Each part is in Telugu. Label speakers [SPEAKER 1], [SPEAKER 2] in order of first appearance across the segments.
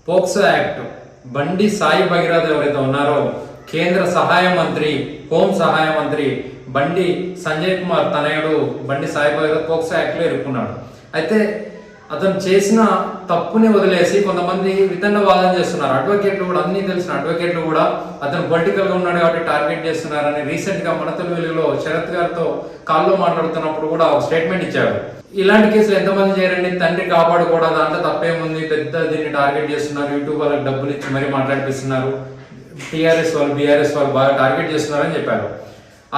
[SPEAKER 1] పోక్సో యాక్ట్ బండి సాయి భగీరథ ఎవరైతే ఉన్నారో కేంద్ర సహాయ మంత్రి హోం సహాయ మంత్రి బండి సంజయ్ కుమార్ తనయుడు బండి సాయి భగీరథ పోక్సో యాక్ట్లో ఇరుక్కున్నాడు. అయితే అతను చేసిన తప్పుని వదిలేసి కొంతమంది వితండవాదం చేస్తున్నారు. అడ్వకేట్లు కూడా, అన్ని తెలిసిన అడ్వకేట్లు కూడా అతను పొలిటికల్ గా ఉన్నాడు కాబట్టి టార్గెట్ చేస్తున్నారని రీసెంట్ గా మనతల వెలుగులో శరత్ గారితో కాల్లో మాట్లాడుతున్నప్పుడు కూడా ఒక స్టేట్మెంట్ ఇచ్చాడు. ఇలాంటి కేసులు ఎంతమంది చేయరండి, తండ్రి కాపాడుకోవడా, దాంట్లో తప్పేముంది, పెద్ద దీన్ని టార్గెట్ చేస్తున్నారు, యూట్యూబ్ వాళ్ళకి డబ్బులు ఇచ్చి మరీ మాట్లాడిపిస్తున్నారు, టీఆర్ఎస్ వాళ్ళు బీఆర్ఎస్ వాళ్ళు బాగా టార్గెట్ చేస్తున్నారని చెప్పారు.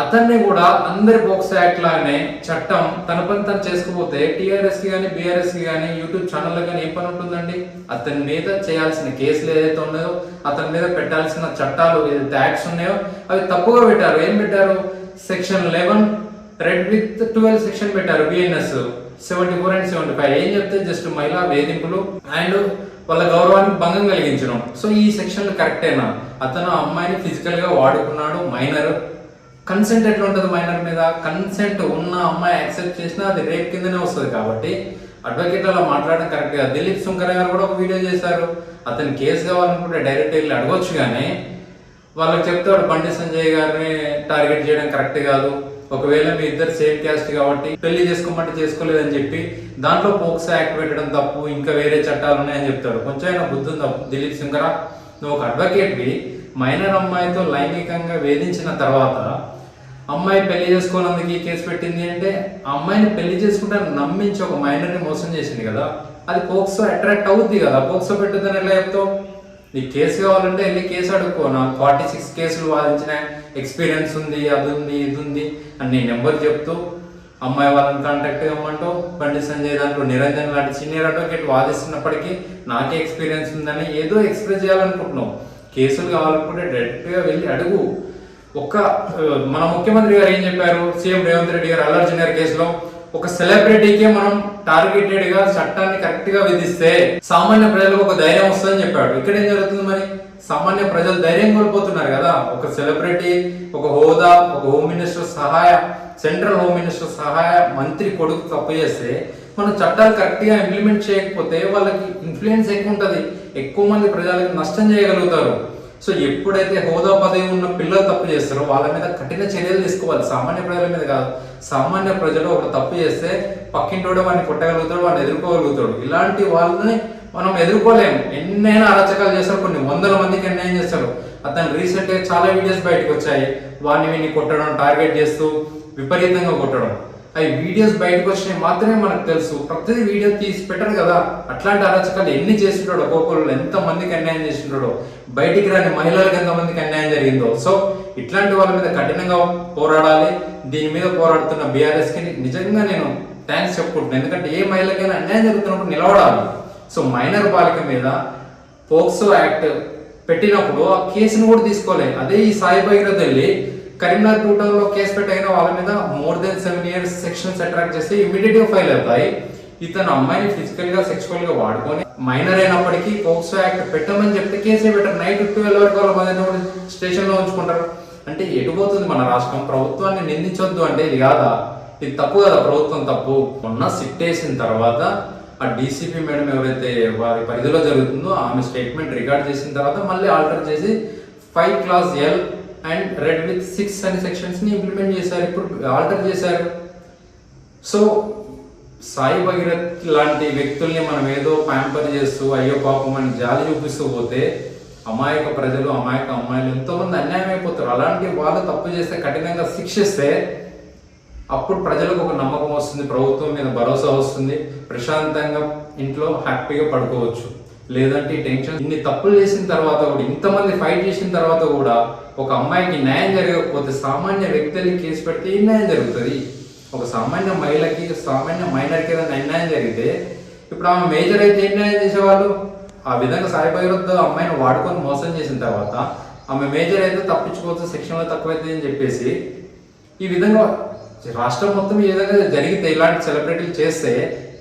[SPEAKER 1] అతన్ని కూడా అందరి పోక్సో యాక్ట్ లాగానే చట్టం తన పని తను చేసుకుపోతే టీఆర్ఎస్ కి కానీ బీఆర్ఎస్ కి కానీ యూట్యూబ్ ఛానల్ కానీ ఏం పని ఉంటుందండి? అతని మీద చేయాల్సిన కేసులు ఏదైతే ఉన్నాయో, అతని మీద పెట్టాల్సిన చట్టాలు ఏదైతే యాక్ట్స్ ఉన్నాయో అవి తప్పుగా పెట్టారు. ఏం పెట్టారు? సెక్షన్ 11 రెడ్ విత్ 12 సెక్షన్ పెట్టారు. బిఎన్ఎస్ 74 and 75 ఏం చెప్తే జస్ట్ మహిళా వేధింపులు అండ్ వాళ్ళ గౌరవానికి భంగం కలిగించడం. సో ఈ సెక్షన్లు కరెక్టేనా? అతను అమ్మాయిని ఫిజికల్ గా వాడుకున్నాడు, మైనర్. కన్సెంట్ ఎట్లా ఉంటుంది మైనర్ మీద? కన్సెంట్ ఉన్న అమ్మాయి యాక్సెప్ట్ చేసినా అది రేప్ కిందనే వస్తుంది. కాబట్టి అడ్వకేట్ అలా మాట్లాడడం కరెక్ట్ గా. దిలీప్ శంకర్ గారు కూడా ఒక వీడియో చేశారు. అతను కేసు కావాలనుకుంటే డైరెక్ట్ వెళ్ళి అడగొచ్చు, కానీ వాళ్ళకి చెప్తాడు బండి సంజయ్ గారిని టార్గెట్ చేయడం కరెక్ట్ కాదు, ఒకవేళ మీ ఇద్దరు సేమ్ క్యాస్ట్ కాబట్టి పెళ్లి చేసుకోమంటే చేసుకోలేదని చెప్పి దాంట్లో పోక్సో యాక్ట్ పెట్టడం తప్పు, ఇంకా వేరే చట్టాలు ఉన్నాయని చెప్తాడు. కొంచెం అయినా బుద్ధి ఉందా దిలీప్ శంకరా? నువ్వు ఒక అడ్వకేట్వి, మైనర్ అమ్మాయితో లైంగికంగా వేధించిన తర్వాత అమ్మాయి పెళ్లి చేసుకోనందుకు ఈ కేసు పెట్టింది అంటే ఆ అమ్మాయిని పెళ్లి చేసుకుంటే నమ్మించి ఒక మైనర్ని మోసం చేసింది కదా, అది పోక్సో అట్రాక్ట్ అవుద్ది కదా. పోక్సో పెట్టద్దని ఎలా చెప్తావు? నీకు కేసు కావాలంటే వెళ్ళి కేసు అడుక్కో. నాకు 46 కేసులు వాదించిన ఎక్స్పీరియన్స్ ఉంది, అది ఉంది, ఇది ఉంది అని నీ నెంబర్ చెప్తూ అమ్మాయి వాళ్ళని కాంటాక్ట్ అవ్వమంటూ బండి సంజయ్ దాంట్లో నిరంజన్ లాంటి సీనియర్ అడ్వకేట్ వాదిస్తున్నప్పటికీ నాకే ఎక్స్పీరియన్స్ ఉందని ఏదో ఎక్స్ప్రెస్ చేయాలనుకుంటున్నావు. కేసులు కావాలనుకుంటే డైరెక్ట్గా వెళ్ళి అడుగు. మన ముఖ్యమంత్రి గారు ఏం చెప్పారు? సీఎం రేవంత్ రెడ్డి గారు అల్లర్జున్ గారి కేసులో ఒక సెలబ్రిటీకే మనం టార్గెటెడ్ గా చట్టాన్ని కరెక్ట్ గా విధిస్తే సామాన్య ప్రజలకు ఒక ధైర్యం వస్తుందని చెప్పాడు. ఇక్కడ ఏం జరుగుతుంది మరి? సామాన్య ప్రజలు ధైర్యం కోల్పోతున్నారు కదా. ఒక సెలబ్రిటీ, ఒక హోదా, ఒక హోమ్ మినిస్టర్ సహాయ, సెంట్రల్ హోమ్ మినిస్టర్ సహాయ మంత్రి కొడుకు తప్పు చేస్తే మనం చట్టాలు కరెక్ట్ గా ఇంప్లిమెంట్ చేయకపోతే వాళ్ళకి ఇన్ఫ్లుయెన్స్ ఎక్కువ ఉంటుంది, ఎక్కువ మంది ప్రజలకు నష్టం చేయగలుగుతారు. సో ఎప్పుడైతే హోదా పదవి ఉన్న పిల్లలు తప్పు చేస్తారో వాళ్ళ మీద కఠిన చర్యలు తీసుకోవాలి, సామాన్య ప్రజల మీద కాదు. సామాన్య ప్రజలు ఒక తప్పు చేస్తే పక్కింటోడే వాడిని కొట్టగలుగుతాడు, వాడిని ఎదుర్కోగలుగుతాడు. ఇలాంటి వాళ్ళని మనం ఎదుర్కోలేము. ఎన్నైనా అరాచకాలు చేస్తారు, కొన్ని వందల మందికి అన్యాయం చేస్తారు. అతను రీసెంట్ గా చాలా వీడియోస్ బయటకు వచ్చాయి, వాడిని వీడిని కొట్టడం, టార్గెట్ చేస్తూ విపరీతంగా కొట్టడం. అవి వీడియోస్ బయటకు వచ్చినాయి మాత్రమే మనకు తెలుసు. ప్రతిదీ వీడియో తీసి పెట్టరు కదా. అట్లాంటి అరాచకాలు ఎన్ని చేస్తుంటాడో, ఒక్కొక్కరు ఎంత మందికి అన్యాయం చేస్తుంటాడో, బయటికి రాని మహిళలకు ఎంతమందికి అన్యాయం జరిగిందో. సో ఇట్లాంటి వాళ్ళ మీద కఠినంగా పోరాడాలి. దీని మీద పోరాడుతున్న బీఆర్ఎస్ కి నిజంగా నేను థ్యాంక్స్ చెప్పుకుంటున్నాను. ఎందుకంటే ఏ మహిళకైనా అన్యాయం జరుగుతున్నప్పుడు నిలబడాలి. సో మైనర్ బాలిక మీద పోక్సో యాక్ట్ పెట్టినప్పుడు ఆ కేసును కూడా తీసుకోలేదు. అదే ఈ సాయి భగీరథ వెళ్ళి కరీంనగర్ 2 టౌన్ లో కేసు పెట్టిన వాళ్ళ మీద more than 7 years sections attract చేస్తే ఇమీడియట్ గా ఫైల్ అవుతాయి. ఇతను అమ్మాయిని ఫిజికల్ గా సెక్చువల్ గా వాడుకొని మైనర్ అయినప్పటికీ పోక్సో యాక్ట్ పెట్టమని చెప్తే కేసే పెట్టారు. నైట్ 12 వరకు వాళ్ళ మధ్య స్టేషన్ లో ఉంచుకుంటారు. అంటే ఎటుపోతుంది మన రాష్ట్రం? ప్రభుత్వాన్ని నిందించొద్దు అంటే ఇది కాదా? ఇది తప్పు కదా, ప్రభుత్వం తప్పు. మొన్న సిట్ వేసిన తర్వాత ఆ డీసీపీ మేడం ఎవరైతే వారి పరిధిలో జరుగుతుందో ఆమె స్టేట్మెంట్ రికార్డ్ చేసిన తర్వాత మళ్ళీ ఆల్టర్ చేసి 5 clause L and red with 6 అనే సెక్షన్స్ ని ఇంప్లిమెంట్ చేశారు, ఇప్పుడు ఆల్టర్ చేశారు. సో సాయి భగీరథ్ లాంటి వ్యక్తుల్ని మనం ఏదో ప్యాంపర్ చేస్తూ అయ్యో పాపం అని జాలి చూపిస్తూ పోతే అమాయక ప్రజలు, అమాయక అమ్మాయిలు ఎంతో మంది అన్యాయం అయిపోతారు. అలాంటి వాళ్ళు తప్పు చేస్తే కఠినంగా శిక్షిస్తే అప్పుడు ప్రజలకు ఒక నమ్మకం వస్తుంది, ప్రభుత్వం మీద భరోసా వస్తుంది, ప్రశాంతంగా ఇంట్లో హ్యాపీగా పడుకోవచ్చు. లేదంటే టెన్షన్. ఇన్ని తప్పులు చేసిన తర్వాత కూడా, ఇంతమంది ఫైట్ చేసిన తర్వాత కూడా ఒక అమ్మాయికి న్యాయం జరగకపోతే సామాన్య వ్యక్తులకి కేసు పెడితే ఏం న్యాయం జరుగుతుంది? ఒక సామాన్య మహిళకి, సామాన్య మైనర్కి ఏదైనా అన్యాయం జరిగితే ఇప్పుడు ఆమె మేజర్ అయితే ఏం న్యాయం చేసేవాళ్ళు? ఆ విధంగా సాయి భగీరథ అమ్మాయిని వాడుకొని మోసం చేసిన తర్వాత ఆమె మేజర్ అయితే తప్పించుకోవచ్చు, సెక్షన్లో తక్కువైతే అని చెప్పేసి ఈ విధంగా రాష్ట్రం మొత్తం ఈ విధంగా జరిగితే, ఇలాంటి సెలబ్రిటీలు చేస్తే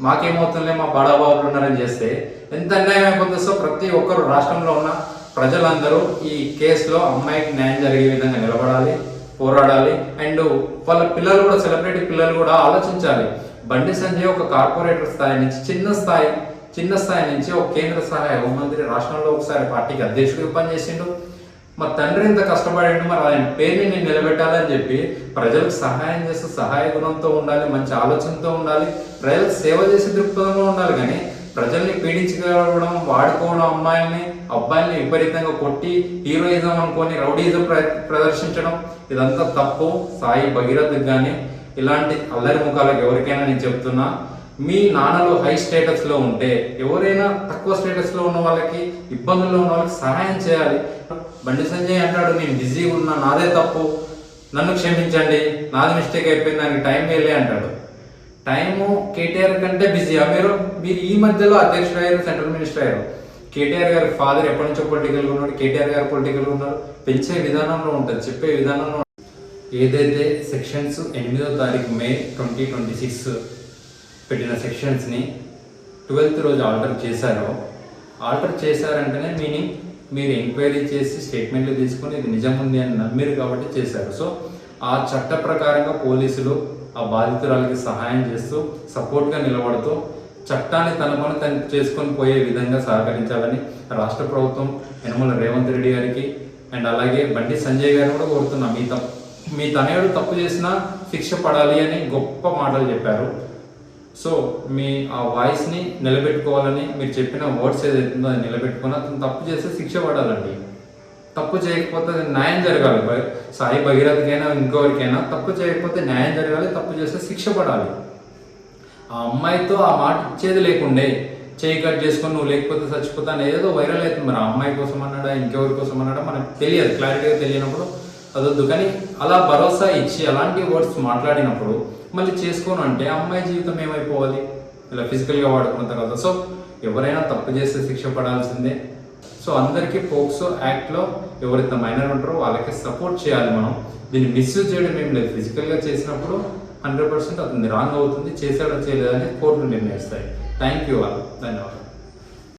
[SPEAKER 1] మాకేమవుతుందిలే మా బడాబాబులు ఉన్నారని చేస్తే ఎంత అన్యాయం అయిపోతుంది. సో ప్రతి ఒక్కరు రాష్ట్రంలో ఉన్న ప్రజలందరూ ఈ కేసులో అమ్మాయికి న్యాయం జరిగే విధంగా నిలబడాలి, పోరాడాలి. అండ్ వాళ్ళ పిల్లలు కూడా, సెలబ్రిటీ పిల్లలు కూడా ఆలోచించాలి. బండి సంజయ్ ఒక కార్పొరేటర్ స్థాయి నుంచి చిన్న స్థాయి చిన్న స్థాయి నుంచి ఒక కేంద్ర సహాయ హోంమంత్రి, రాష్ట్రంలో ఒకసారి పార్టీకి అధ్యక్షుడిగా పనిచేసిండు. మా తండ్రి ఇంత కష్టపడిండు, మరి ఆయన పేరుని నేను నిలబెట్టాలని చెప్పి ప్రజలకు సహాయం చేస్తూ సహాయ గుణంతో ఉండాలి, మంచి ఆలోచనతో ఉండాలి, ప్రజలకు సేవ చేసే దృక్పథంలో ఉండాలి. కానీ ప్రజల్ని పీడించుకోవడం, వాడుకోవడం, అబ్బాయిల్ని విపరీతంగా కొట్టి హీరోయిజం అనుకొని రౌడీజం ప్రదర్శించడం ఇదంతా తప్పు. సాయి భగీరథ్ కానీ ఇలాంటి అల్లరి ముఖాలకు ఎవరికైనా నేను చెప్తున్నా, మీ నాన్నలు హై స్టేటస్లో ఉంటే ఎవరైనా తక్కువ స్టేటస్లో ఉన్న వాళ్ళకి, ఇబ్బందుల్లో ఉన్న వాళ్ళకి సహాయం చేయాలి. బండి సంజయ్ అంటాడు, నేను బిజీగా ఉన్నా, నాదే తప్పు, నన్ను క్షమించండి, నాది మిస్టేక్ అయిపోయింది, దానికి టైం వేయలే అంటాడు. టైము కేటీఆర్ కంటే బిజీయా? మీరు ఈ మధ్యలో అధ్యక్షుడు అయ్యారు, సెంట్రల్ మినిస్టర్ అయ్యారు. కేటీఆర్ గారి ఫాదర్ ఎప్పటి నుంచో పొలిటికల్గా ఉన్నాడు, కేటీఆర్ గారు పొలిటికల్గా ఉన్నారు. పెంచే విధానంలో ఉంటుంది, చెప్పే విధానంలో. ఏదైతే సెక్షన్స్ 8వ తారీఖు మే 2026 పెట్టిన సెక్షన్స్ని 12th రోజు ఆల్టర్ చేశారంటేనే మీనింగ్ మీరు ఎంక్వైరీ చేసి స్టేట్మెంట్లు తీసుకుని ఇది నిజం ఉంది అని నమ్మిరు కాబట్టి చేశారు. సో ఆ చట్ట ప్రకారంగా పోలీసులు ఆ బాధితురాలకి సహాయం చేస్తూ సపోర్ట్గా నిలబడుతూ చట్టాన్ని తన పని తను చేసుకొని పోయే విధంగా సహకరించాలని రాష్ట్ర ప్రభుత్వం, యనమల రేవంత్ రెడ్డి గారికి అండ్ అలాగే బండి సంజయ్ గారిని కూడా కోరుతున్నాం. మీ తనయుడు తప్పు చేసినా శిక్ష పడాలి అని గొప్ప మాటలు చెప్పారు. సో మీ ఆ వాయిస్ని నిలబెట్టుకోవాలని, మీరు చెప్పిన వర్డ్స్ ఏదైతుందో అది నిలబెట్టుకుని అతను తప్పు చేస్తే శిక్ష పడాలండి. తప్పు చేయకపోతే న్యాయం జరగాలి. సాయి భగీరథకైనా ఇంకొకరికైనా తప్పు చేయకపోతే న్యాయం జరగాలి, తప్పు చేస్తే శిక్ష పడాలి. ఆ అమ్మాయితో ఆ మాట ఇచ్చేది లేకుండే, చేయి కట్ చేసుకొని నువ్వు లేకపోతే చచ్చిపోతాను ఏదో వైరల్ అవుతుంది. మరి ఆ అమ్మాయి కోసం అన్నాడా, ఇంకెవరి కోసం అన్నాడా మనకు తెలియదు, క్లారిటీగా తెలియనప్పుడు అదొద్దు. కానీ అలా భరోసా ఇచ్చి అలాంటి వర్డ్స్ మాట్లాడినప్పుడు మళ్ళీ చేసుకోను అంటే ఆ అమ్మాయి జీవితం ఏమైపోవాలి ఇలా ఫిజికల్గా వాడుకున్న తర్వాత. సో ఎవరైనా తప్పు చేస్తే శిక్ష పడాల్సిందే. సో అందరికీ పోక్సో యాక్ట్లో ఎవరైతే మైనర్ ఉంటారో వాళ్ళకి సపోర్ట్ చేయాలి. మనం దీన్ని మిస్యూజ్ చేయడం ఏం లేదు. ఫిజికల్గా చేసినప్పుడు 100% అతను రాంగ్ అవుతుంది, చేశాడో చేయలేదని కోర్టులు నిర్ణయిస్తాయి. థ్యాంక్ యూ ఆల్, ధన్యవాదాలు.